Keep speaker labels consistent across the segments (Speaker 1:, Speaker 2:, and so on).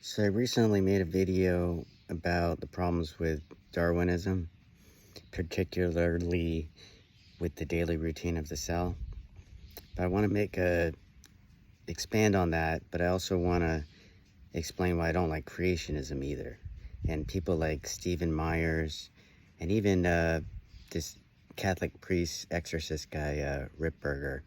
Speaker 1: So I recently made a video about the problems with Darwinism, particularly with the daily routine of the cell. But I want to expand on that, but I also want to explain why I don't like creationism either. And people like Stephen Myers and even this Catholic priest exorcist guy, Ripperger.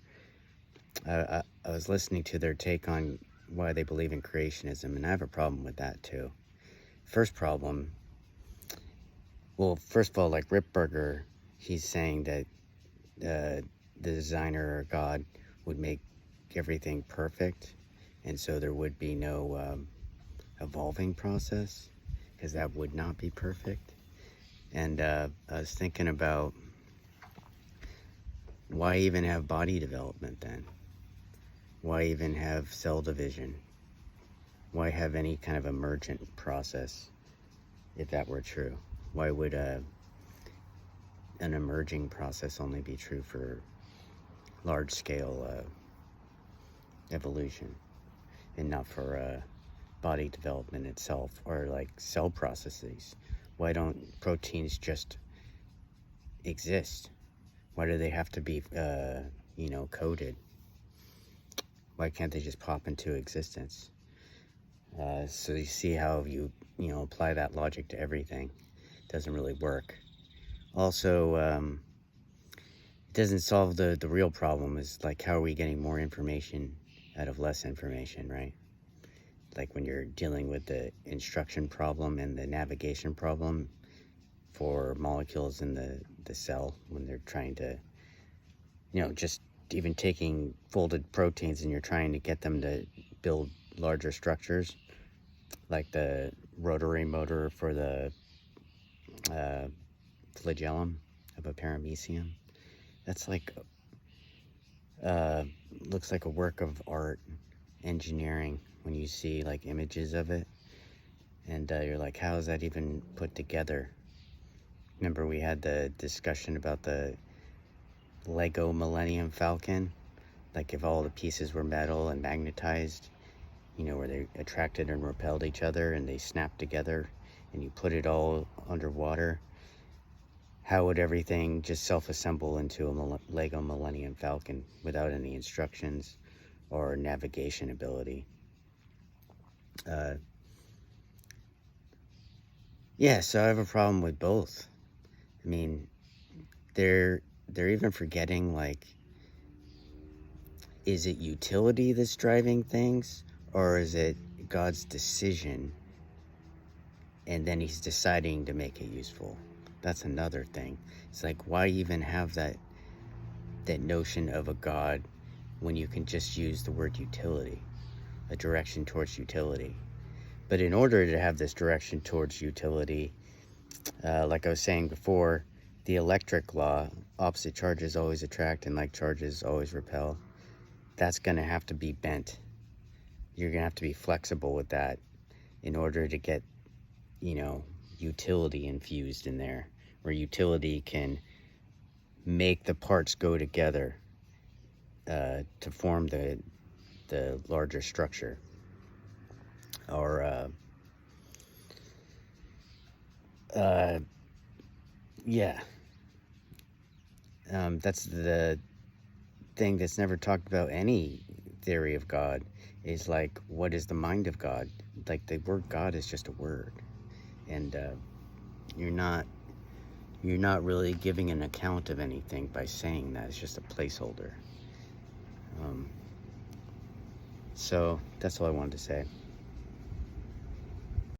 Speaker 1: I was listening to their take on why they believe in creationism, and I have a problem with that too. First problem, well, first of all, like Ripperger, he's saying that the designer or God would make everything perfect, and so there would be no evolving process, because that would not be perfect. And I was thinking about why even have body development then? Why even have cell division? Why have any kind of emergent process if that were true? Why would an emerging process only be true for large-scale evolution and not for body development itself, or like cell processes? Why don't proteins just exist? Why do they have to be coded? Why can't they just pop into existence? So you see how you apply that logic to everything. It doesn't really work. Also, it doesn't solve the real problem. Is like, how are we getting more information out of less information, right? Like when you're dealing with the instruction problem and the navigation problem for molecules in the cell, when they're trying to, just even taking folded proteins and you're trying to get them to build larger structures, like the rotary motor for the flagellum of a paramecium. That's like, looks like a work of art, engineering, when you see like images of it. And you're like, how is that even put together? Remember we had the discussion about the Lego Millennium Falcon? Like if all the pieces were metal and magnetized, where they attracted and repelled each other and they snapped together, and you put it all underwater, how would everything just self-assemble into a Lego Millennium Falcon without any instructions or navigation ability? Yeah, so I have a problem with both. I mean, they're even forgetting, like, is it utility that's driving things, or is it God's decision and then he's deciding to make it useful? That's another thing. It's like, why even have that notion of a God when you can just use the word utility, a direction towards utility? But in order to have this direction towards utility, like I was saying before, the electric law, opposite charges always attract and like charges always repel, that's going to have to be bent. You're going to have to be flexible with that in order to get, utility infused in there, where utility can make the parts go together to form the larger structure. Or, yeah. That's the thing that's never talked about any theory of God, is like, what is the mind of God? Like, the word God is just a word, and you're not really giving an account of anything by saying that. It's just a placeholder. So that's all I wanted to say.